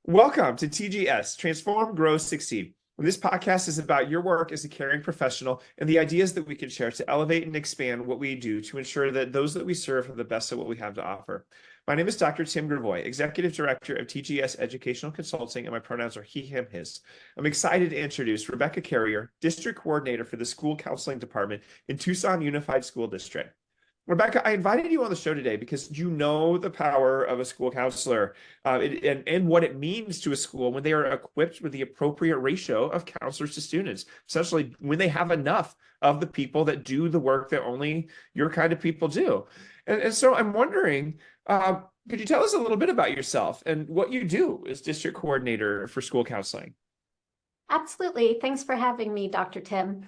Welcome to TGS, Transform, Grow, Succeed. This podcast is about your work as a caring professional and the ideas that we can share to elevate and expand what we do to ensure that those that we serve have the best of what we have to offer. My name is Dr. Tim Gravoy, Executive Director of TGS Educational Consulting, and my pronouns are he, him, his. I'm excited to introduce Rebecca Carrier, District Coordinator for the School Counseling Department in Tucson Unified School District. Rebecca, I invited you on the show today because you know the power of a school counselor and what it means to a school when they are equipped with the appropriate ratio of counselors to students, essentially when they have enough of the people that do the work that only your kind of people do. And so I'm wondering, could you tell us a little bit about yourself and what you do as district coordinator for school counseling? Absolutely. Thanks for having me, Dr. Tim.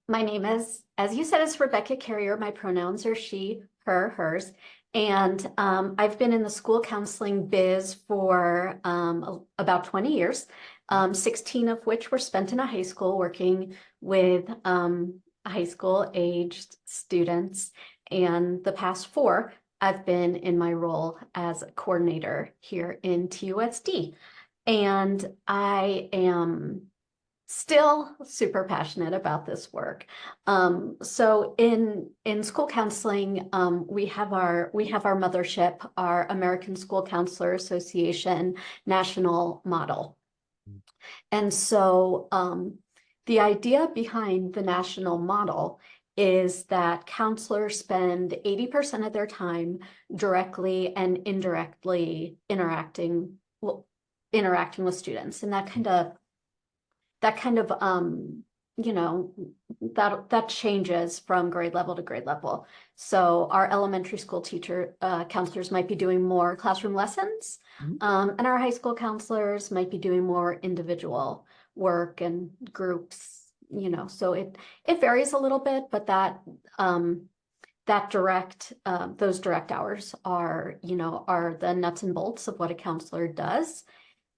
My name is, as you said, is Rebecca Carrier. My pronouns are she, her, hers. And I've been in the school counseling biz for about 20 years, 16 of which were spent in a high school working with high school aged students. And the past 4, I've been in my role as a coordinator here in TUSD. And I am still super passionate about this work. So in school counseling, we have our mothership, our American School Counselor Association national model. And so the idea behind the national model is that counselors spend 80% of their time directly and indirectly interacting with students, and that changes from grade level to grade level. So our elementary school counselors might be doing more classroom lessons, and our high school counselors might be doing more individual work and groups. So it varies a little bit, but those direct hours are the nuts and bolts of what a counselor does.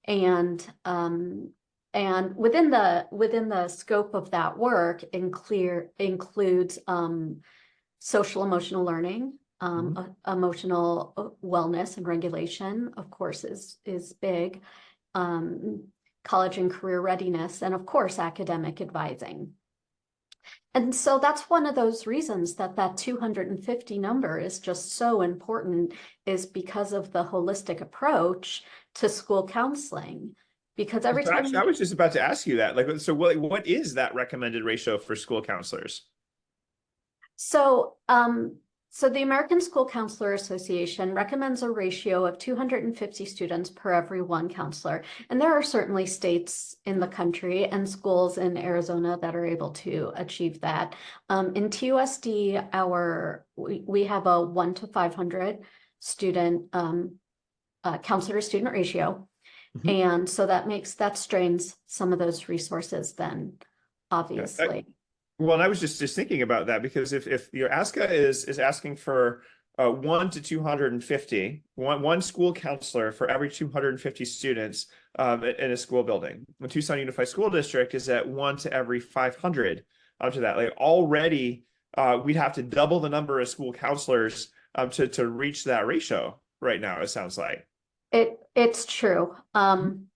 And within the scope of that work includes social emotional learning, emotional wellness and regulation, of course, is big, college and career readiness, and of course, academic advising. And so that's one of those reasons that 250 number is just so important, is because of the holistic approach to school counseling. Because every time I was just about to ask you that. So what is that recommended ratio for school counselors? So the American School Counselor Association recommends a ratio of 250 students per every 1 counselor. And there are certainly states in the country and schools in Arizona that are able to achieve that. In TUSD, we have a 1 to 500 student counselor to student ratio. And so that strains some of those resources then, obviously. Well, and I was just thinking about that, because if your ASCA is asking for 1 to 250, one school counselor for every 250 students in a school building. The Tucson Unified School District is at 1 to every 500 to that. Already, we'd have to double the number of school counselors to reach that ratio right now, it sounds like. It's true. And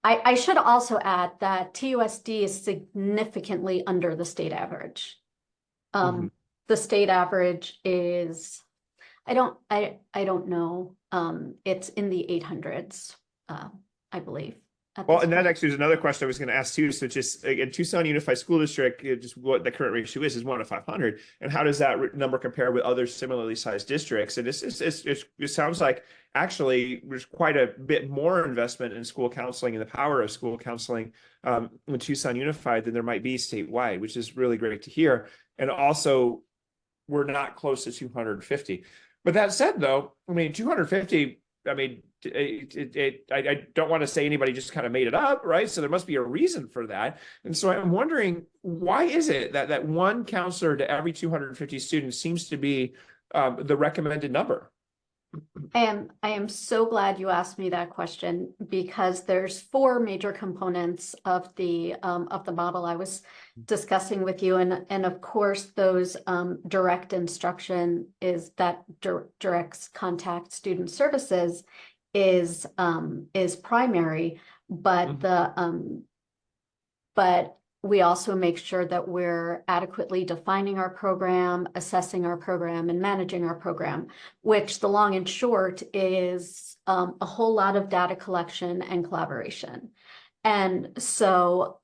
I should also add that TUSD is significantly under the state average. The state average is, I don't know, it's in the 800s, I believe. Well, and that actually is another question I was going to ask too. So just in Tucson Unified School District, just what the current ratio is 1 to 500. And how does that number compare with other similarly sized districts? And it sounds like actually there's quite a bit more investment in school counseling and the power of school counseling with Tucson Unified than there might be statewide, which is really great to hear. And also, we're not close to 250. But that said, though, 250, I don't want to say anybody just kind of made it up, right? So there must be a reason for that. And so I'm wondering, why is it that 1 counselor to every 250 students seems to be the recommended number? I am so glad you asked me that question, because there's 4 major components of the model I was discussing with you, and of course those direct instruction is that directs contact student services is primary, but Mhm. but we also make sure that we're adequately defining our program, assessing our program, and managing our program, which the long and short is a whole lot of data collection and collaboration. And so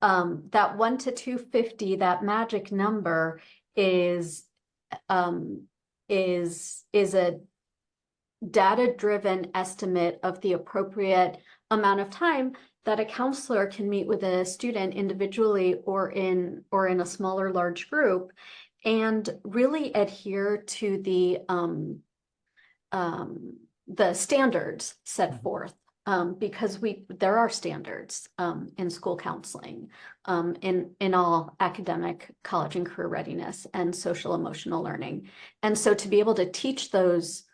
that 1 to 250, that magic number is um, is a data-driven estimate of the appropriate amount of time that a counselor can meet with a student individually or in a smaller large group and really adhere to the standards set forth. Because there are standards in school counseling, in all academic, college and career readiness and social emotional learning. And so to be able to teach those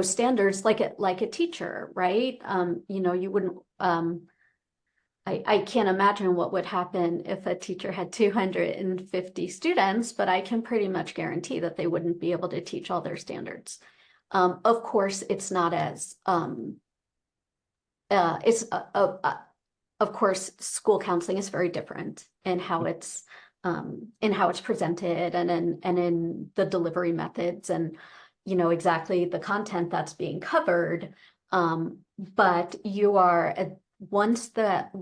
standards like a teacher, right? You know, you wouldn't, I can't imagine what would happen if a teacher had 250 students, but I can pretty much guarantee that they wouldn't be able to teach all their standards. Of course, it's not as, of course, school counseling is very different in how it's presented and in the delivery methods and, you know, exactly the content that's being covered. But you are once that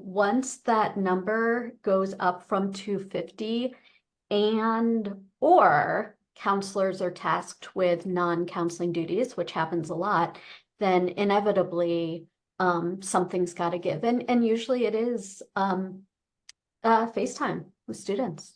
number goes up from 250 and or counselors are tasked with non-counseling duties, which happens a lot, then inevitably something's got to give. And usually it is FaceTime with students.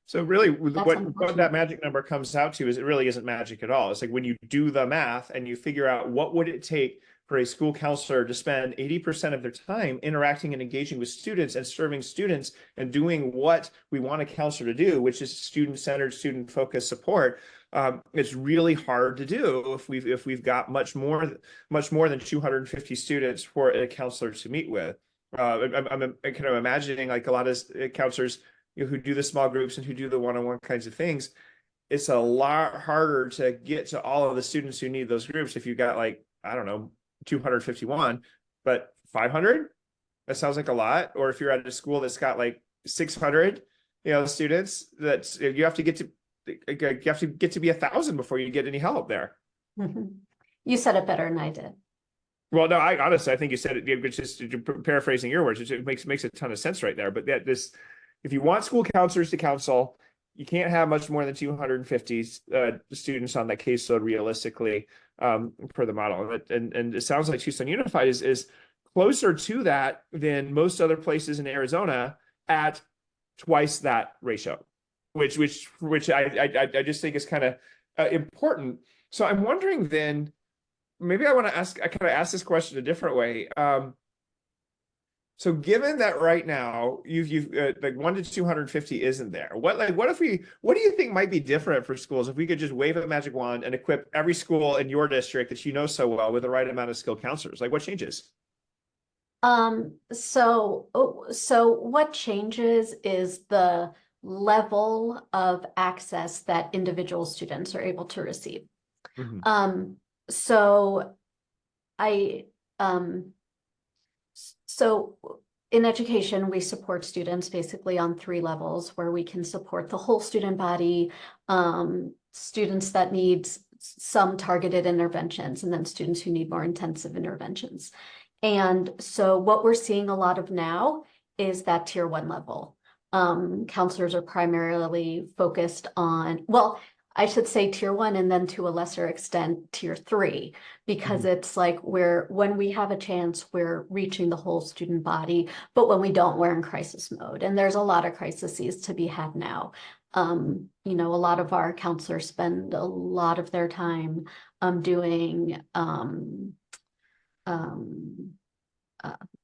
So really, That's what that unfortunate. magic number comes out to is it really isn't magic at all. It's like when you do the math and you figure out what would it take for a school counselor to spend 80% of their time interacting and engaging with students and serving students and doing what we want a counselor to do, which is student-centered, student-focused support. It's really hard to do if we've got much more than 250 students for a counselor to meet with. I'm kind of imagining like a lot of counselors who do the small groups and who do the one-on-one kinds of things. It's a lot harder to get to all of the students who need those groups if you've got like, I don't know, 251, but 500, that sounds like a lot. Or if you're at a school that's got like 600, students, that you have to get to be 1,000 before you get any help there. You said it better than I did. Well, no, I honestly, I think you said it, just paraphrasing your words, it makes a ton of sense right there. But if you want school counselors to counsel, you can't have much more than 250 students on that caseload realistically, per the model. And it sounds like Tucson Unified is closer to that than most other places in Arizona at twice that ratio, which I just think is kind of important. So I'm wondering then, maybe I kind of ask this question a different way. So given that right now you've like 1 to 250 isn't there, what do you think might be different for schools if we could just wave a magic wand and equip every school in your district that you know so well with the right amount of skilled counselors? Like what changes? So what changes is the level of access that individual students are able to receive. Mhm. So I so in education, we support students basically on 3 levels where we can support the whole student body, students that need some targeted interventions, and then students who need more intensive interventions. And so what we're seeing a lot of now is that tier 1 level. Counselors are primarily focused on, well, I should say tier 1 and then to a lesser extent tier 3, because it's like when we have a chance, we're reaching the whole student body, but when we don't, we're in crisis mode. And there's a lot of crises to be had now. You know, a lot of our counselors spend a lot of their time doing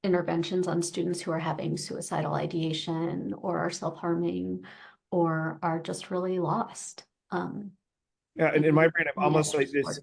interventions on students who are having suicidal ideation or are self-harming or are just really lost. Yeah, and in my brain, I'm Yeah, almost like this,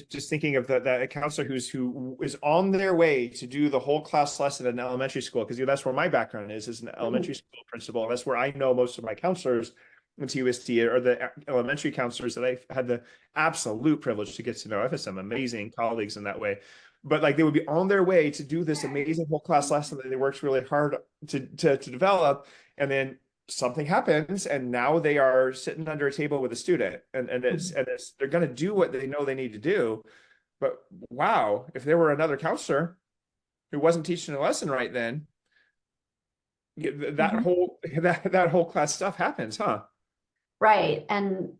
just thinking of that counselor who is on their way to do the whole class lesson in elementary school, because that's where my background is an elementary school principal. And that's where I know most of my counselors. at USD, or the elementary counselors that I had the absolute privilege to get to know. I have some amazing colleagues in that way. But like they would be on their way to do this amazing whole class lesson that they worked really hard to develop, and then something happens, and now they are sitting under a table with a student, and it's they're going to do what they know they need to do. But wow, if there were another counselor who wasn't teaching a lesson right then, that whole that whole class stuff happens, huh? Right. And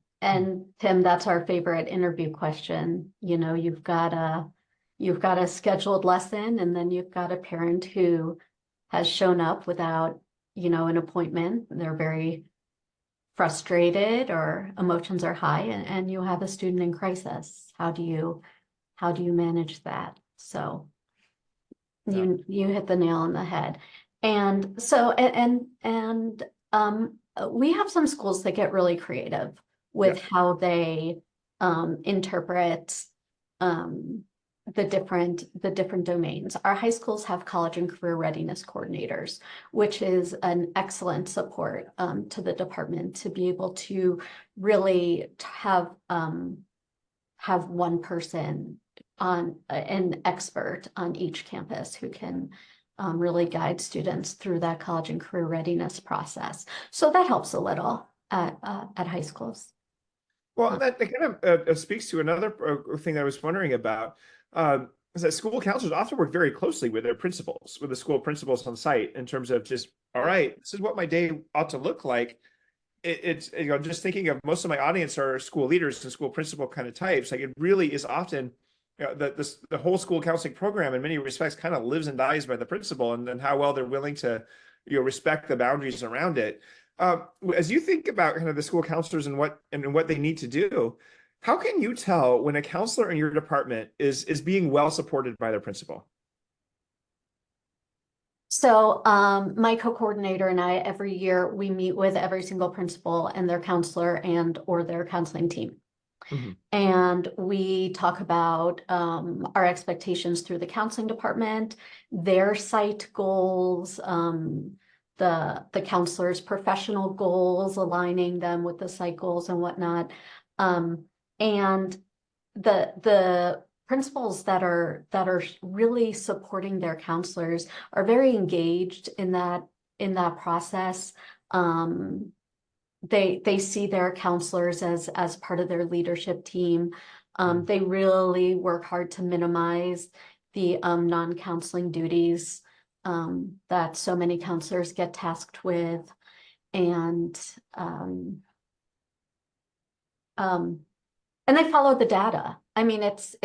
Tim, that's our favorite interview question. You know, you've got a scheduled lesson, and then you've got a parent who has shown up without, you know, an appointment. They're very frustrated or emotions are high, and you have a student in crisis. How do you manage that? So you hit the nail on the head. And so we have some schools that get really creative with how they interpret the different domains. Our high schools have college and career readiness coordinators, which is an excellent support to the department to be able to really have one person on an expert on each campus who can really guide students through that college and career readiness process. So that helps a little at high schools. Well, that kind of speaks to another thing that I was wondering about. Is that school counselors often work very closely with their principals, with the school principals on site, in terms of just, all right, this is what my day ought to look like. It's, you know, just thinking of most of my audience are school leaders and school principal kind of types. Like it really is often, you know, the whole school counseling program in many respects kind of lives and dies by the principal, and how well they're willing to, you know, respect the boundaries around it. As you think about kind of the school counselors and what they need to do, how can you tell when a counselor in your department is being well supported by their principal? So my co-coordinator and I, every year, we meet with every single principal and their counselor and or their counseling team. And we talk about our expectations through the counseling department, their site goals, the counselor's professional goals, aligning them with the site goals and whatnot. And the principals that are really supporting their counselors are very engaged in that process. They see their counselors as part of their leadership team. They really work hard to minimize the non-counseling duties that so many counselors get tasked with, and they follow the data. I mean, it's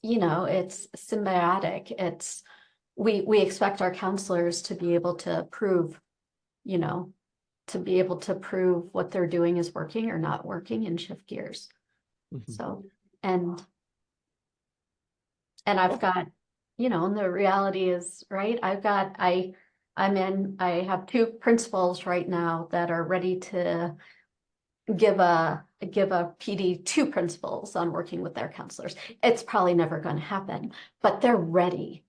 you know, it's symbiotic. We expect our counselors to be able to prove, you know, to be able to prove what they're doing is working or not working and shift gears. So, and I've got, you know, and the reality is, right, I have two principals right now that are ready to give a PD to principals on working with their counselors. It's probably never going to happen, but they're ready.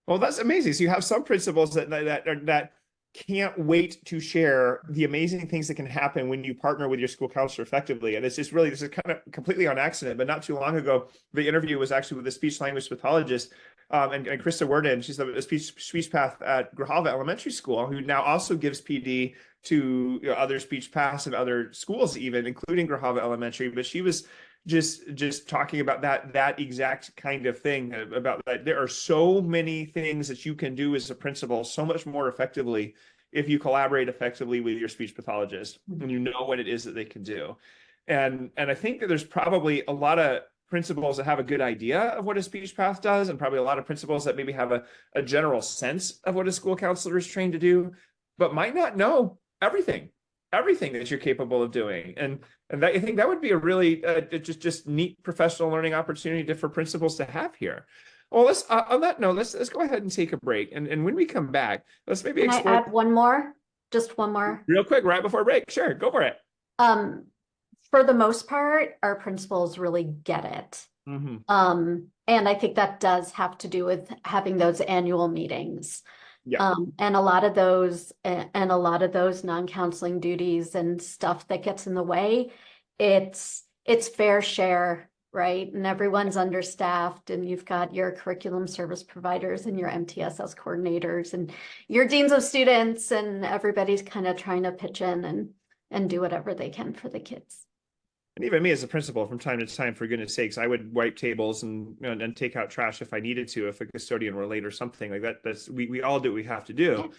Well, that's amazing. So you have some principals that can't wait to share the amazing things that can happen when you partner with your school counselor effectively. And it's just really, this is kind of completely on accident, but not too long ago, the interview was actually with a speech language pathologist, and Krista Worden. She's a speech path at Grijalva Elementary School, who now also gives PD to, you know, other speech paths and other schools, even including Grijalva Elementary. But she was just talking about that exact kind of thing, about that there are so many things that you can do as a principal so much more effectively if you collaborate effectively with your speech pathologist and you know what it is that they can do. And I think that there's probably a lot of principals that have a good idea of what a speech path does, and probably a lot of principals that maybe have a general sense of what a school counselor is trained to do, but might not know everything that you're capable of doing. And that, I think that would be a really just neat professional learning opportunity for principals to have here. Well, let's on that note, let's go ahead and take a break. And when we come back, let's maybe Can explore. I add one more? Just one more. Real quick, right before break. Sure, go for it. For the most part, our principals really get it. And I think that does have to do with having those annual meetings. Yeah. And a lot of those and a lot of those non-counseling duties and stuff that gets in the way, it's fair share, right? And everyone's understaffed, and you've got your curriculum service providers and your MTSS coordinators and your deans of students, and everybody's kind of trying to pitch in and do whatever they can for the kids. And even me as a principal, from time to time, for goodness sakes, I would wipe tables and take out trash if I needed to, if a custodian were late or something like that. We all do what we have to do.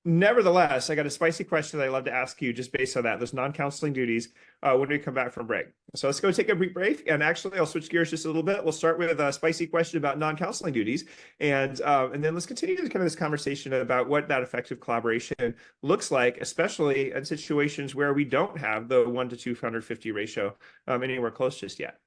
Nevertheless, I got a spicy question that I love to ask you just based on that, those non-counseling duties, when we come back from break. So let's go take a brief break. And actually, I'll switch gears just a little bit. We'll start with a spicy question about non-counseling duties. And then let's continue to kind of this conversation about what that effective collaboration looks like, especially in situations where we don't have the 1 to 250 ratio anywhere close just yet.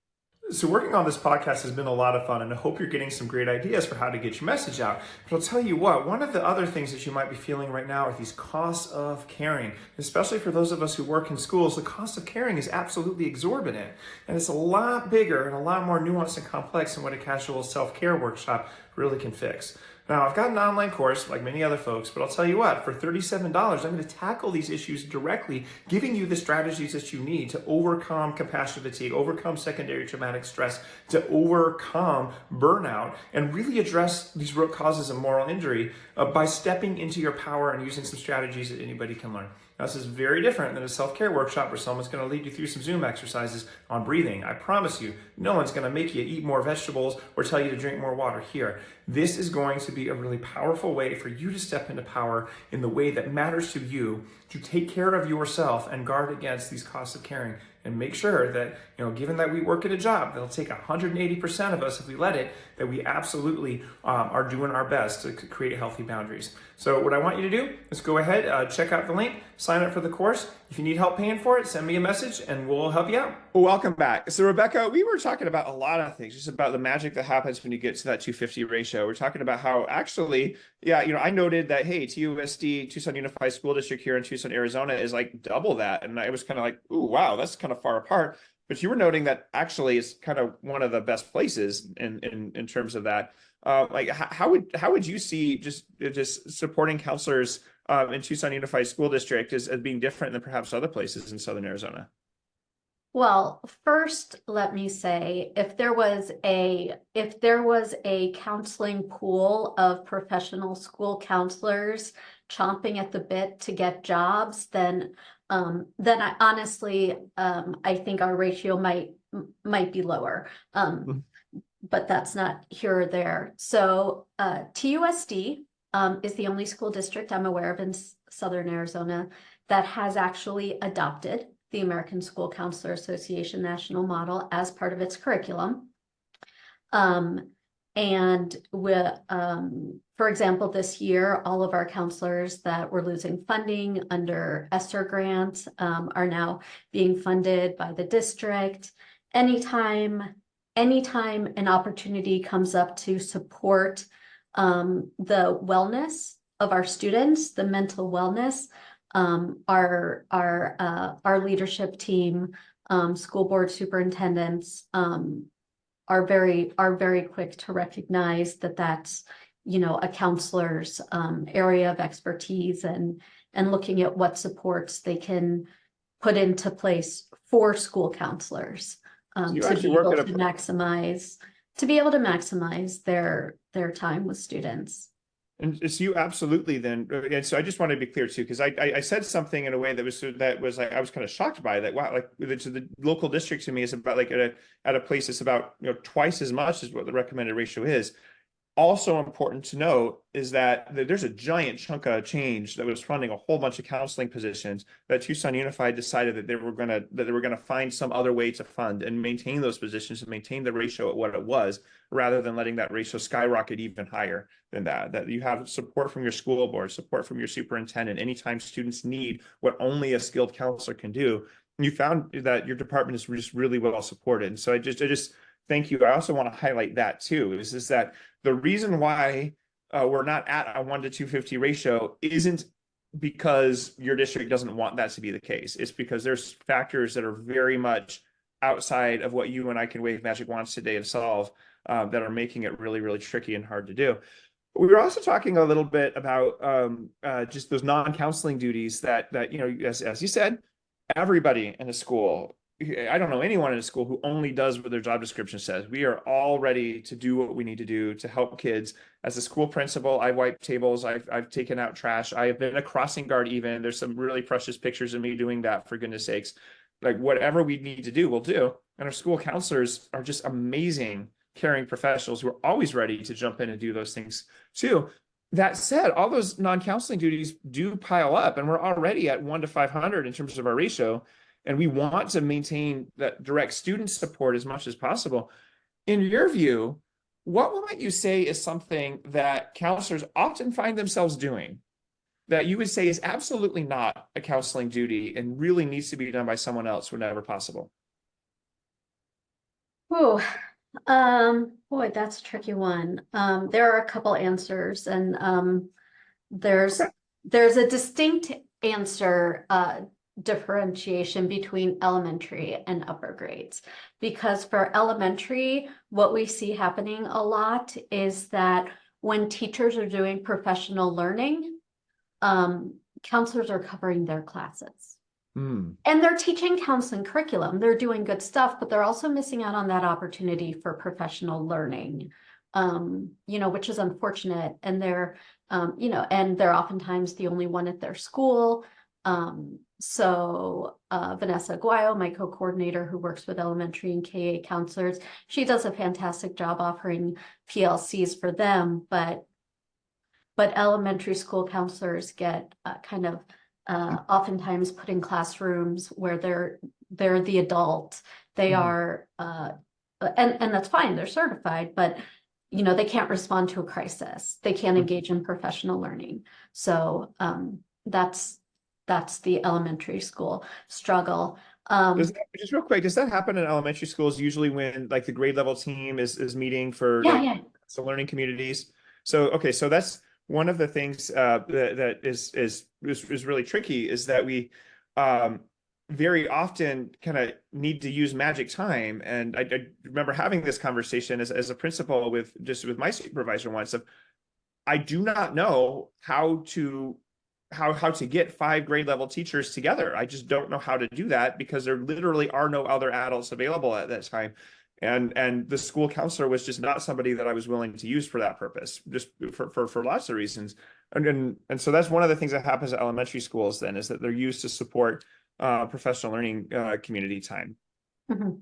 So working on this podcast has been a lot of fun, and I hope you're getting some great ideas for how to get your message out. But I'll tell you what, one of the other things that you might be feeling right now are these costs of caring. Especially for those of us who work in schools, the cost of caring is absolutely exorbitant. And it's a lot bigger and a lot more nuanced and complex than what a casual self-care workshop really can fix. Now, I've got an online course like many other folks, but I'll tell you what, for $37, I'm going to tackle these issues directly, giving you the strategies that you need to overcome compassion fatigue, overcome secondary traumatic stress, to overcome burnout, and really address these root causes of moral injury by stepping into your power and using some strategies that anybody can learn. Now, this is very different than a self-care workshop where someone's going to lead you through some Zoom exercises on breathing. I promise you, no one's going to make you eat more vegetables or tell you to drink more water here. This is going to be a really powerful way for you to step into power in the way that matters to you, to take care of yourself and guard against these costs of caring. And make sure that, given that we work at a job that'll take 180% of us if we let it, that we absolutely are doing our best to create healthy boundaries. So what I want you to do is go ahead, check out the link, sign up for the course. If you need help paying for it, send me a message and we'll help you out. Well, welcome back. So Rebecca, we were talking about a lot of things, just about the magic that happens when you get to that 250 ratio. We're talking about how actually, I noted that, hey, TUSD, Tucson Unified School District here in Tucson, Arizona is like double that. And I was kind of like, ooh, wow, that's kind of far apart. But you were noting that actually it's kind of one of the best places in terms of that. How would you see just supporting counselors in Tucson Unified School District as being different than perhaps other places in Southern Arizona? Well, first, let me say, if there was a counseling pool of professional school counselors chomping at the bit to get jobs, then I honestly, I think our ratio might be lower. But that's not here or there. So TUSD is the only school district I'm aware of in Southern Arizona that has actually adopted the American School Counselor Association national model as part of its curriculum. And for example, this year, all of our counselors that were losing funding under ESSER grants are now being funded by the district. Anytime an opportunity comes up to support the wellness of our students, the mental wellness, our leadership team, school board superintendents are very quick to recognize that that's a counselor's area of expertise, and looking at what supports they can put into place for school counselors to be able to maximize their time with students. And so you absolutely then, and so I just want to be clear too, because I said something in a way that was like, I was kind of shocked by that. Wow, like the local district to me is about like at a place that's about twice as much as what the recommended ratio is. Also important to note is that there's a giant chunk of change that was funding a whole bunch of counseling positions that Tucson Unified decided that they were gonna find some other way to fund and maintain those positions and maintain the ratio at what it was, rather than letting that ratio skyrocket even higher than that. That you have support from your school board, support from your superintendent, anytime students need what only a skilled counselor can do. You found that your department is just really well supported. And so I just thank you. I also want to highlight that too, is that the reason why we're not at a 1 to 250 ratio isn't because your district doesn't want that to be the case. It's because there's factors that are very much outside of what you and I can wave magic wands today and solve that are making it really, really tricky and hard to do. We were also talking a little bit about just those non-counseling duties that as you said, everybody in a school. I don't know anyone in a school who only does what their job description says. We are all ready to do what we need to do to help kids. As a school principal, I wipe tables, I've taken out trash, I have been a crossing guard even. There's some really precious pictures of me doing that, for goodness sakes. Like whatever we need to do, we'll do. And our school counselors are just amazing caring professionals who are always ready to jump in and do those things too. That said, all those non-counseling duties do pile up, and we're already at 1 to 500 in terms of our ratio, and we want to maintain that direct student support as much as possible. In your view, what might you say is something that counselors often find themselves doing that you would say is absolutely not a counseling duty and really needs to be done by someone else whenever possible? Oh, boy, that's a tricky one. There are a couple answers, and there's Okay. there's a distinct answer differentiation between elementary and upper grades. Because for elementary, what we see happening a lot is that when teachers are doing professional learning, counselors are covering their classes. Hmm. And they're teaching counseling curriculum. They're doing good stuff, but they're also missing out on that opportunity for professional learning, which is unfortunate. And and they're oftentimes the only one at their school. So Vanessa Aguayo, my co-coordinator who works with elementary and KA counselors, she does a fantastic job offering PLCs for them, but elementary school counselors get kind of oftentimes put in classrooms where they're the adult. They Mhm. are, and that's fine. They're certified, but they can't respond to a crisis. They can't engage in professional learning. So that's the elementary school struggle. Just real quick, does that happen in elementary schools usually when like the grade level team is meeting for Yeah, like yeah. some learning communities? So okay, so that's one of the things that is really tricky is that we um, very often kind of need to use magic time. And I remember having this conversation as a principal with my supervisor once of I do not know how to get 5 grade level teachers together. I just don't know how to do that because there literally are no other adults available at that time. And the school counselor was just not somebody that I was willing to use for that purpose, just for lots of reasons. And so that's one of the things that happens at elementary schools then is that they're used to support professional learning community time. Mhm.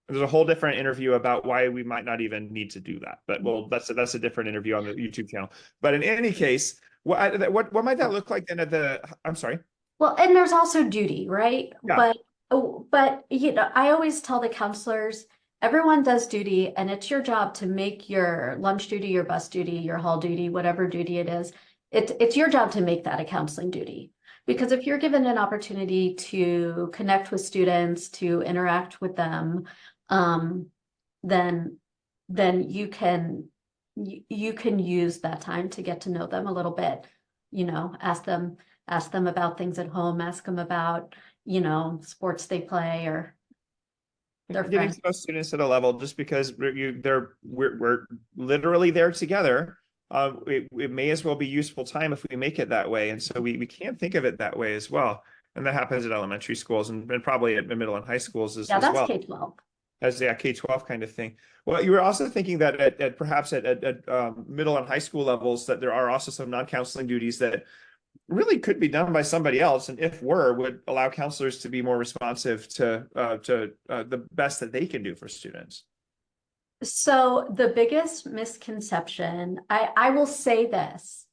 There's a whole different interview about why we might not even need to do that. But well, that's a different interview on the YouTube channel. But in any case, what might that look like then at the I'm sorry. Well, and there's also duty, right? Yeah. But I always tell the counselors, everyone does duty, and it's your job to make your lunch duty, your bus duty, your hall duty, whatever duty it is. It's your job to make that a counseling duty. Because if you're given an opportunity to connect with students, to interact with them, um, then you can use that time to get to know them a little bit, ask them about things at home, ask them about, sports they play or their Getting friends. to know students at a level just because we're literally there together. It may as well be useful time if we make it that way. And so we can't think of it that way as well. And that happens at elementary schools and probably at middle and high schools Yeah, as that's well. K-12. As the K-12 kind of thing. Well, you were also thinking that at perhaps at middle and high school levels that there are also some non-counseling duties that really could be done by somebody else, and if would allow counselors to be more responsive to the best that they can do for students. So the biggest misconception, I will say this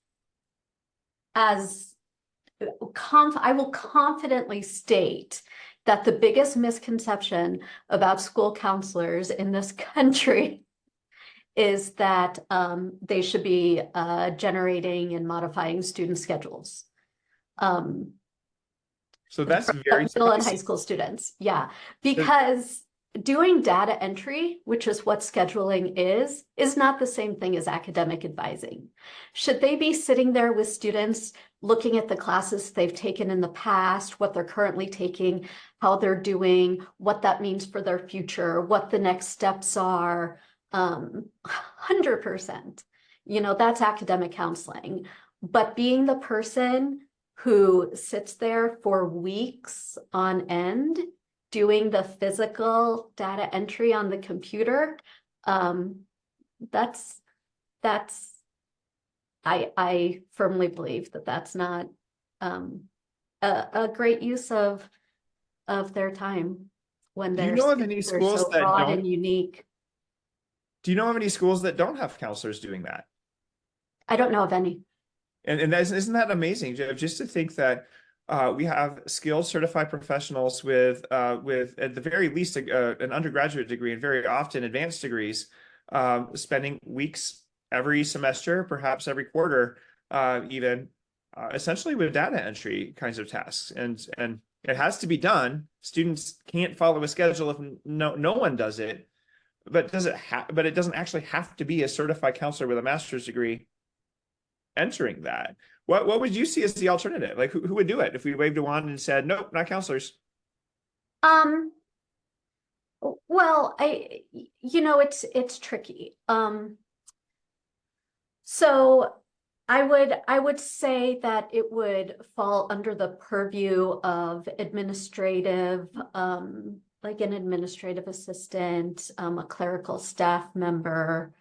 as I will confidently state that the biggest misconception about school counselors in this country is that they should be generating and modifying student schedules. So that's very Middle and high school students, yeah, because doing data entry, which is what scheduling is not the same thing as academic advising. Should they be sitting there with students looking at the classes they've taken in the past, what they're currently taking, how they're doing, what that means for their future, what the next steps are? 100%. that's academic counseling. But being the person who sits there for weeks on end doing the physical data entry on the computer, that's I firmly believe that that's not a great use of their time when Do you their know of any skills are schools so that broad don't? and unique. Do you know of any schools that don't have counselors doing that? I don't know of any. And isn't that amazing, Jeff? Just to think that we have skilled certified professionals with at the very least an undergraduate degree and very often advanced degrees, spending weeks every semester, perhaps every quarter, even essentially with data entry kinds of tasks. And it has to be done. Students can't follow a schedule if no one does it. But but it doesn't actually have to be a certified counselor with a master's degree entering that. What would you see as the alternative? Like who would do it if we waved a wand and said, nope, not counselors? Um, well, it's tricky. So I would say that it would fall under the purview of administrative, like an administrative assistant, a clerical staff member,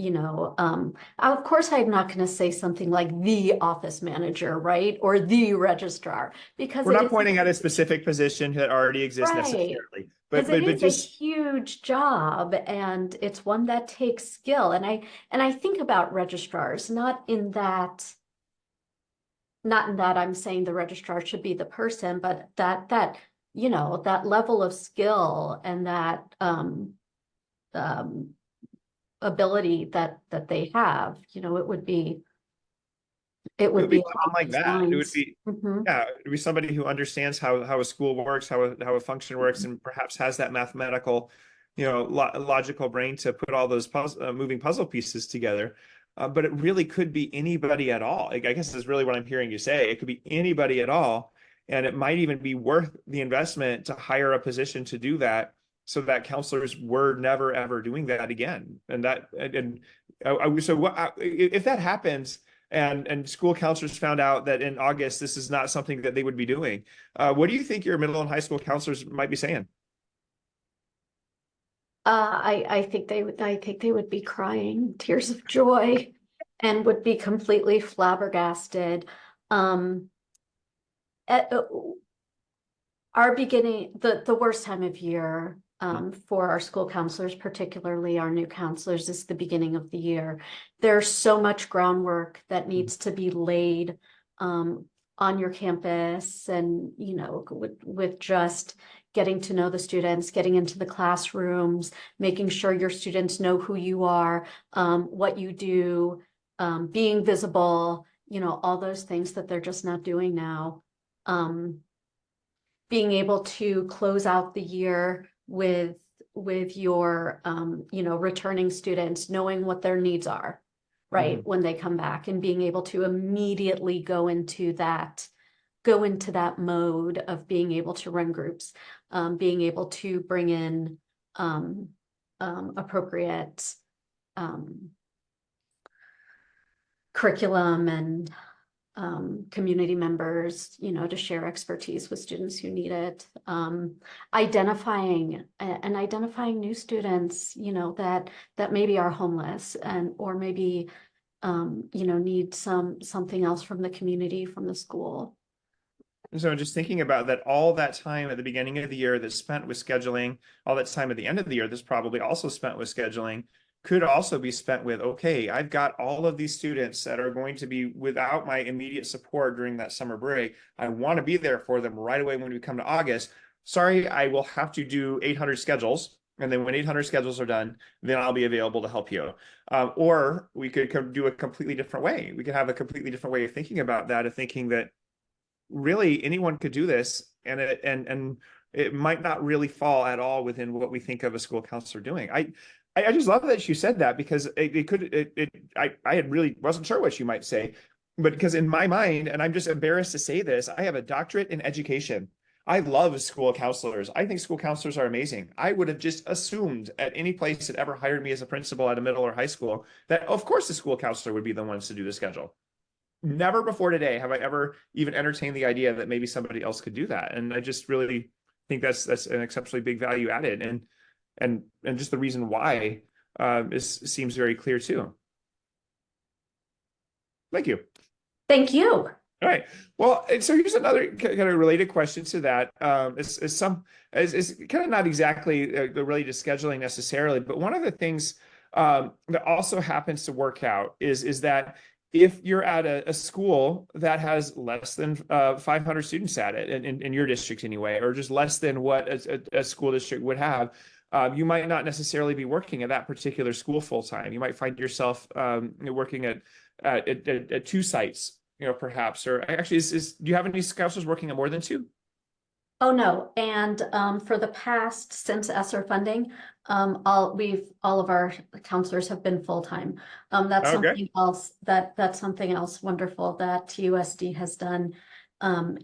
of course, I'm not going to say something like the office manager, right? Or the registrar, because We're it not is pointing at a specific position that already exists right. necessarily, Because but it is a just huge job and it's one that takes skill. And I think about registrars, not in that I'm saying the registrar should be the person, but that level of skill and that um ability that they have, it it would would be be along someone like those that. It would lines. be, yeah, it would be somebody who understands how a school works, how a function works, and perhaps has that mathematical, logical brain to put all those moving puzzle pieces together. But it really could be anybody at all. Like, I guess is really what I'm hearing you say. It could be anybody at all, and it might even be worth the investment to hire a position to do that, so that counselors were never ever doing that again. So what if that happens? And school counselors found out that in August this is not something that they would be doing. What do you think your middle and high school counselors might be saying? I think they would be crying tears of joy and would be completely flabbergasted. Um, at, our beginning, the worst time of year for our school counselors, particularly our new counselors, is the beginning of the year. There's so much groundwork that needs to be laid on your campus, and with just getting to know the students, getting into the classrooms, making sure your students know who you are, what you do, being visible, all those things that they're just not doing now. Being able to close out the year with your returning students, knowing what their needs are, right, when they come back, and being able to immediately go into that mode of being able to run groups, being able to bring in appropriate curriculum and community members, to share expertise with students who need it. Identifying new students, that maybe are homeless or maybe, need something else from the community, from the school. So just thinking about that, all that time at the beginning of the year that's spent with scheduling, all that time at the end of the year that's probably also spent with scheduling, could also be spent with, okay, I've got all of these students that are going to be without my immediate support during that summer break. I want to be there for them right away when we come to August. Sorry, I will have to do 800 schedules. And then when 800 schedules are done, then I'll be available to help you. Or we could do a completely different way. We could have a completely different way of thinking about that, of thinking that really anyone could do this, and it might not really fall at all within what we think of a school counselor doing. I just love that you said that, because I had really wasn't sure what you might say, but because in my mind, and I'm just embarrassed to say this, I have a doctorate in education. I love school counselors. I think school counselors are amazing. I would have just assumed at any place that ever hired me as a principal at a middle or high school that, of course, the school counselor would be the ones to do the schedule. Never before today have I ever even entertained the idea that maybe somebody else could do that. And I just really think that's an exceptionally big value added, and just the reason why seems very clear too. Thank you. Thank you. All right. Well, and so here's another kind of related question to that. Is kind of not exactly related to scheduling necessarily, but one of the things that also happens to work out is that if you're at a school that has less than 500 students at it, in your district anyway, or just less than what a school district would have, you might not necessarily be working at that particular school full time. You might find yourself working at two sites, perhaps. Or actually, do you have any counselors working at more than two? Oh, no. And for the past, since ESSER funding, all of our counselors have been full-time. That's Okay. something else that's something else wonderful that TUSD has done,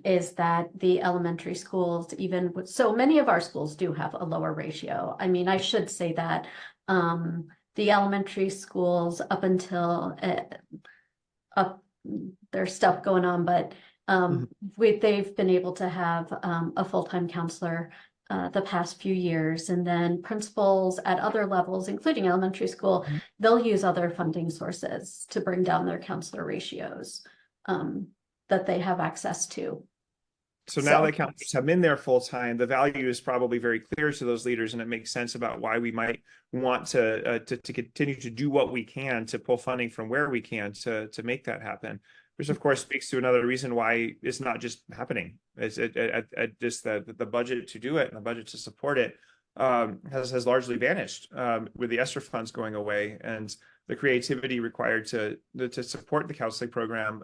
is that the elementary schools, even with, so many of our schools do have a lower ratio. I mean, I should say that the elementary schools up until there's stuff going on, but they've been able to have a full-time counselor the past few years, and then principals at other levels, including elementary school, they'll use other funding sources to bring down their counselor ratios that they have access to. So now that counselors have been there full time, the value is probably very clear to those leaders, and it makes sense about why we might want to continue to do what we can to pull funding from where we can to make that happen. Which of course speaks to another reason why it's not just happening. It's just the budget to do it and the budget to support it has largely vanished with the ESSER funds going away, and the creativity required to support the counseling program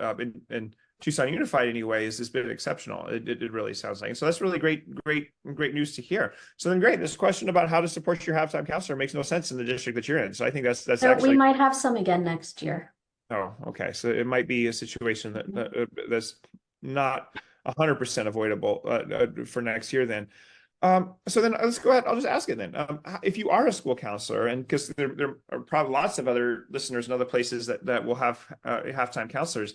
in Tucson Unified anyways has been exceptional. It really sounds like. And so that's really great news to hear. So then great, this question about how to support your halftime counselor makes no sense in the district that you're in. So I think that's actually, we might have some again next year. Oh, okay. So it might be a situation that's not 100% avoidable for next year then. So then let's go ahead. I'll just ask it then. If you are a school counselor, and because there are probably lots of other listeners in other places that will have halftime counselors.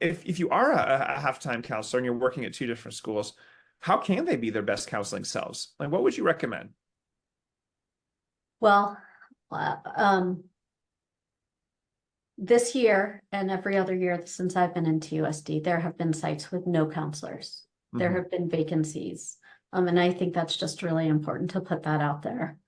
If you are a halftime counselor and you're working at two different schools, how can they be their best counseling selves? Like, what would you recommend? Well, this year and every other year since I've been in TUSD, there have been sites with no counselors. There have been vacancies. And I think that's just really important to put that out there.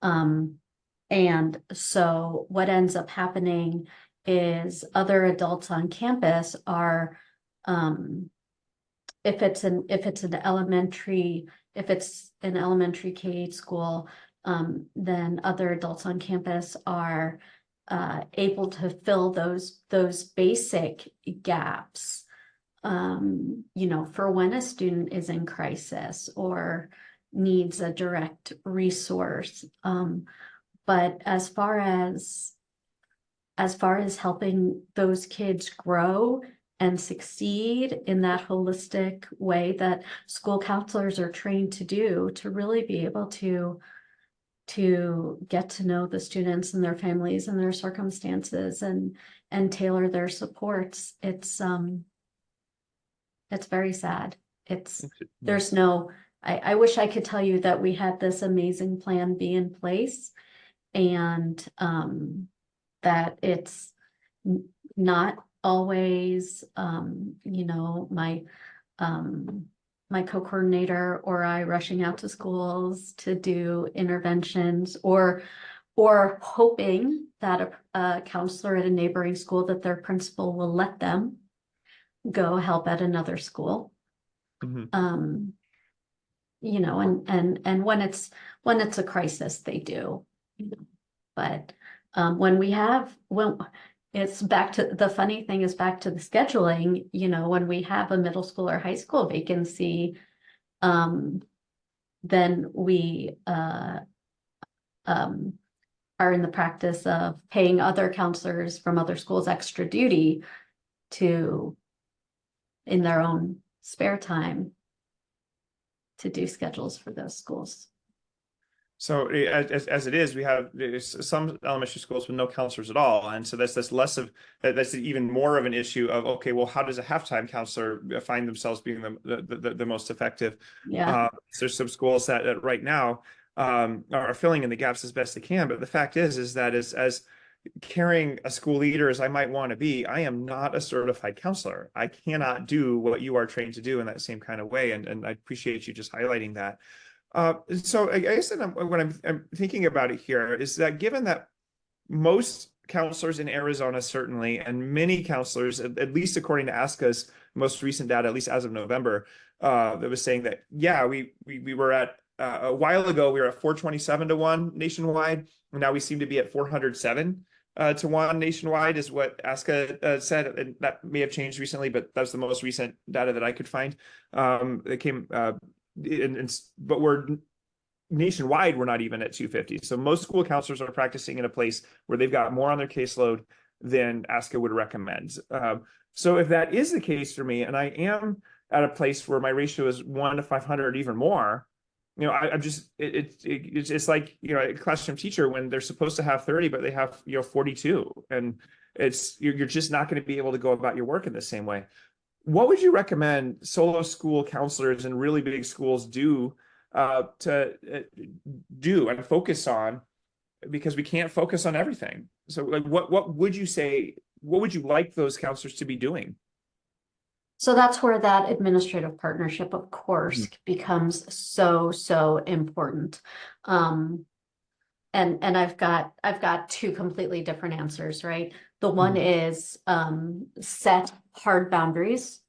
And so what ends up happening is other adults on campus are, if it's an elementary K-8 school, then other adults on campus are able to fill those basic gaps, for when a student is in crisis or needs a direct resource. But as far as helping those kids grow and succeed in that holistic way that school counselors are trained to do, to really be able to get to know the students and their families and their circumstances and tailor their supports, it's very sad. There's no, I wish I could tell you that we had this amazing plan B in place, and that it's not always, my co-coordinator or I rushing out to schools to do interventions, or hoping that a counselor at a neighboring school, that their principal will let them go help at another school. And when it's a crisis, they do. But when it's back to the funny thing is back to the scheduling, when we have a middle school or high school vacancy, then we are in the practice of paying other counselors from other schools extra duty in their own spare time, do schedules for those schools. So as it is, we have some elementary schools with no counselors at all, and so that's less of that's even more of an issue of, okay, well, how does a halftime counselor find themselves being the most effective? Yeah. So there's some schools that right now are filling in the gaps as best they can, but the fact is that as caring a school leader as I might want to be, I am not a certified counselor. I cannot do what you are trained to do in that same kind of way, and I appreciate you just highlighting that. So I guess that what I'm thinking about it here is that given that most counselors in Arizona, certainly, and many counselors, at least according to ASCA's most recent data, at least as of November, that was saying that, yeah, we were at a while ago, we were at 427 to 1 nationwide, and now we seem to be at 407 to 1 nationwide, is what ASCA said, and that may have changed recently, but that's the most recent data that I could find. It came. But we're nationwide, we're not even at 250. So most school counselors are practicing in a place where they've got more on their caseload than ASCA would recommend. So if that is the case for me, and I am at a place where my ratio is 1 to 500, even more, I'm just it's like, a classroom teacher when they're supposed to have 30, but they have 42, and you're just not going to be able to go about your work in the same way. What would you recommend solo school counselors in really big schools do and focus on? Because we can't focus on everything. So, like, what would you say? What would you like those counselors to be doing? So that's where that administrative partnership, of course, becomes so important. And I've got two completely different answers, right? The one is set hard boundaries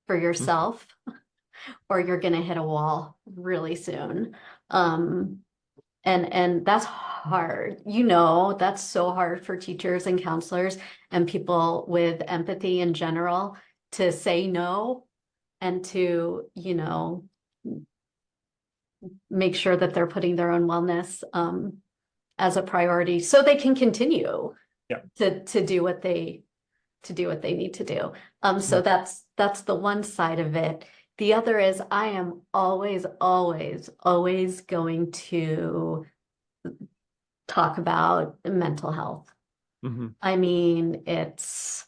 for yourself, or you're going to hit a wall really soon. And that's hard. That's so hard for teachers and counselors and people with empathy in general to say no and to, make sure that they're putting their own wellness as a priority so they can continue to do what they need to do. So that's the one side of it. The other is I am always going to talk about mental health. I mean, it's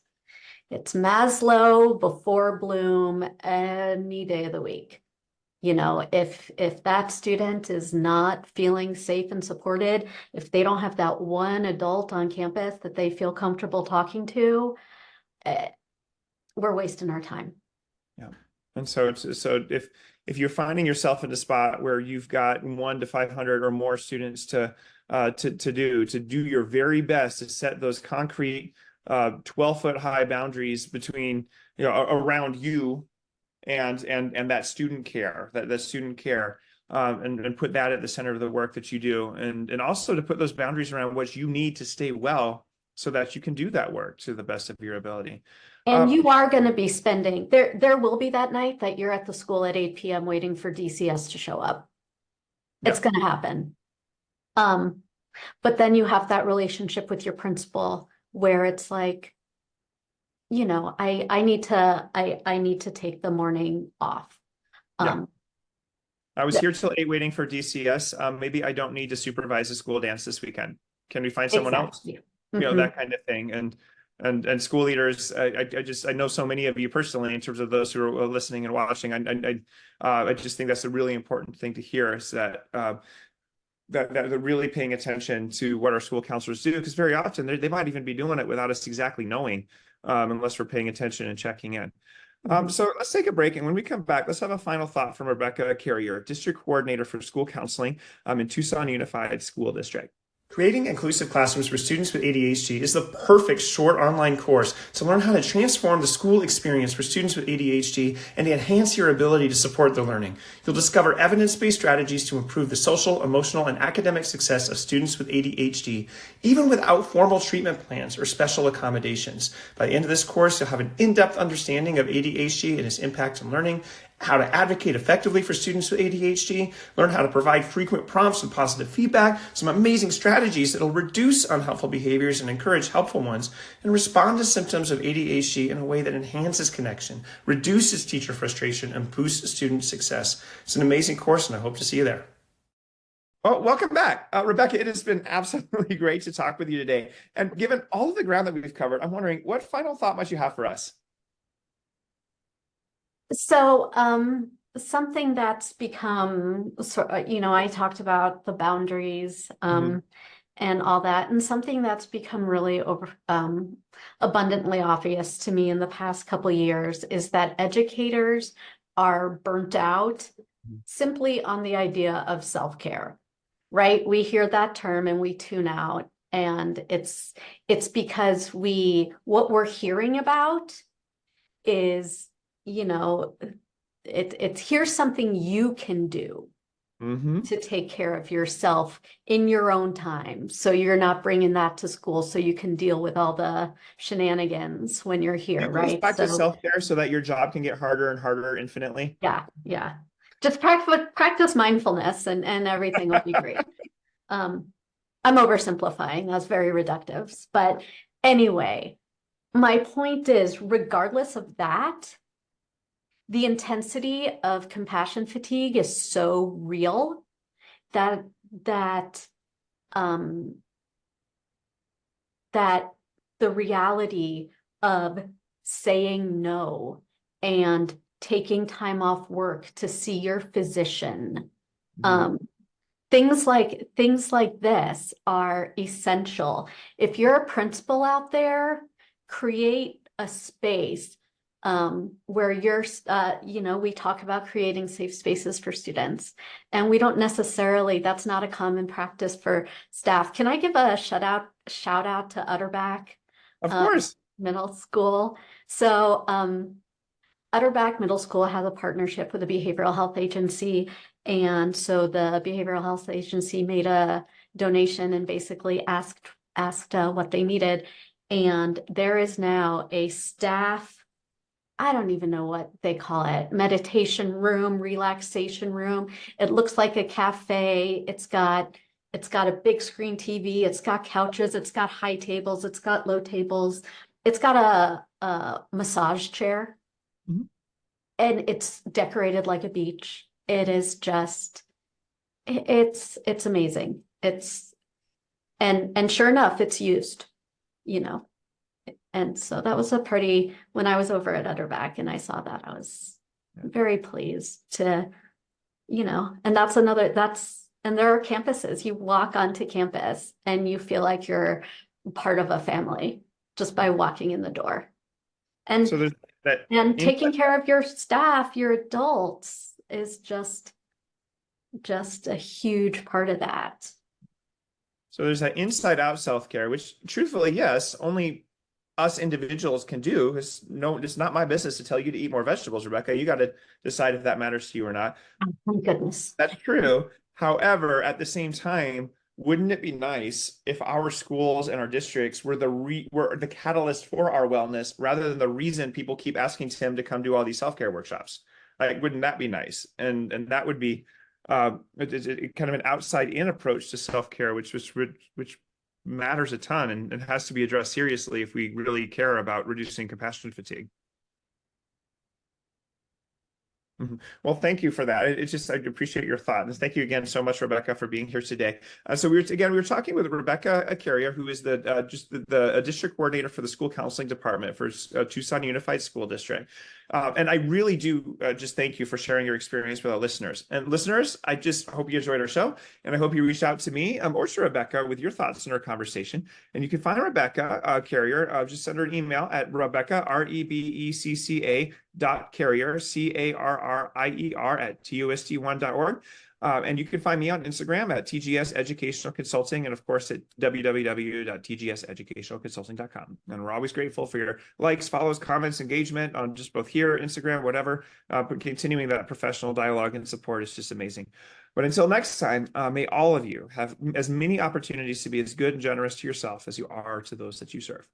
Maslow before Bloom any day of the week. If that student is not feeling safe and supported, if they don't have that one adult on campus that they feel comfortable talking to, we're wasting our time. Yeah. And so if you're finding yourself in a spot where you've got 1 to 500 or more students to do your very best to set those concrete 12-foot high boundaries between, around you and that student care, and put that at the center of the work that you do, and also to put those boundaries around what you need to stay well so that you can do that work to the best of your ability. And you are going to be spending, there will be that night that you're at the school at 8 p.m. waiting for DCS to show up. It's going to happen. But then you have that relationship with your principal where it's like, I need to take the morning off. I was here till 8 waiting for DCS. Maybe I don't need to supervise a school dance this weekend. Can we find someone else? That kind of thing. And school leaders, I know so many of you personally in terms of those who are listening and watching. I just think that's a really important thing to hear, is that they're really paying attention to what our school counselors do, because very often they might even be doing it without us exactly knowing, unless we're paying attention and checking in. So let's take a break, and when we come back, let's have a final thought from Rebecca Carrier, District Coordinator for School Counseling in Tucson Unified School District. Creating inclusive classrooms for students with ADHD is the perfect short online course to learn how to transform the school experience for students with ADHD and to enhance your ability to support their learning. You'll discover evidence-based strategies to improve the social, emotional, and academic success of students with ADHD, even without formal treatment plans or special accommodations. By the end of this course, you'll have an in-depth understanding of ADHD and its impact on learning, how to advocate effectively for students with ADHD, learn how to provide frequent prompts and positive feedback, some amazing strategies that'll reduce unhelpful behaviors and encourage helpful ones, and respond to symptoms of ADHD in a way that enhances connection, reduces teacher frustration, and boosts student success. It's an amazing course, and I hope to see you there. Well, welcome back. Rebecca, it has been absolutely great to talk with you today. And given all of the ground that we've covered, I'm wondering, what final thought might you have for us? So, something that's become, I talked about the boundaries, and all that, and something that's become really abundantly obvious to me in the past couple of years is that educators are burnt out simply on the idea of self-care, right? We hear that term and we tune out, and it's because what we're hearing about is, it's here's something you can do to take care of yourself in your own time. So you're not bringing that to school so you can deal with all the shenanigans when you're here, right? Practice self-care so that your job can get harder and harder infinitely. Yeah. Just practice mindfulness and everything will be great. I'm oversimplifying. That's very reductive. But anyway, my point is, regardless of that, the intensity of compassion fatigue is so real that the reality of saying no and taking time off work to see your physician, things like this are essential. If you're a principal out there, create a space where we talk about creating safe spaces for students, and we don't necessarily, that's not a common practice for staff. Can I give a shout out to Utterback? Of course. Middle School. So Utterback Middle School has a partnership with the Behavioral Health Agency, and so the Behavioral Health Agency made a donation and basically asked what they needed, and there is now a staff, I don't even know what they call it, meditation room, relaxation room. It looks like a cafe. It's got a big screen TV. It's got couches. It's got high tables. It's got low tables. It's got a massage chair, and it's decorated like a beach. It is just, it's amazing. And sure enough, it's used, And so that was when I was over at Utterback and I saw that, I was very pleased to, and and there are campuses. You walk onto campus and you feel like you're part of a family just by walking in the door. And so there's that, and taking care of your staff, your adults, is just a huge part of that. So there's that inside out self-care, which truthfully, yes, only us individuals can do. It's not my business to tell you to eat more vegetables, Rebecca. You got to decide if that matters to you or not. Oh, thank goodness. That's true. However, at the same time, wouldn't it be nice if our schools and our districts were the catalyst for our wellness rather than the reason people keep asking Tim to come do all these self-care workshops? Like, wouldn't that be nice? And that would be kind of an outside-in approach to self-care, which matters a ton and has to be addressed seriously if we really care about reducing compassion fatigue. Well, thank you for that. I appreciate your thought. And thank you again so much, Rebecca, for being here today. So we were talking with Rebecca Carrier, who is the district coordinator for the school counseling department for Tucson Unified School District. And I really do just thank you for sharing your experience with our listeners. And listeners, I just hope you enjoyed our show, and I hope you reached out to me or to Rebecca with your thoughts in our conversation. And you can find Rebecca Carrier. Just send her an email at Rebecca, REBECCA .carrier, CARRIER at TUSD1.org. And you can find me on Instagram at TGS Educational Consulting, and of course at www.tgseducationalconsulting.com. And we're always grateful for your likes, follows, comments, engagement on just both here, Instagram, whatever. But continuing that professional dialogue and support is just amazing. But until next time, may all of you have as many opportunities to be as good and generous to yourself as you are to those that you serve.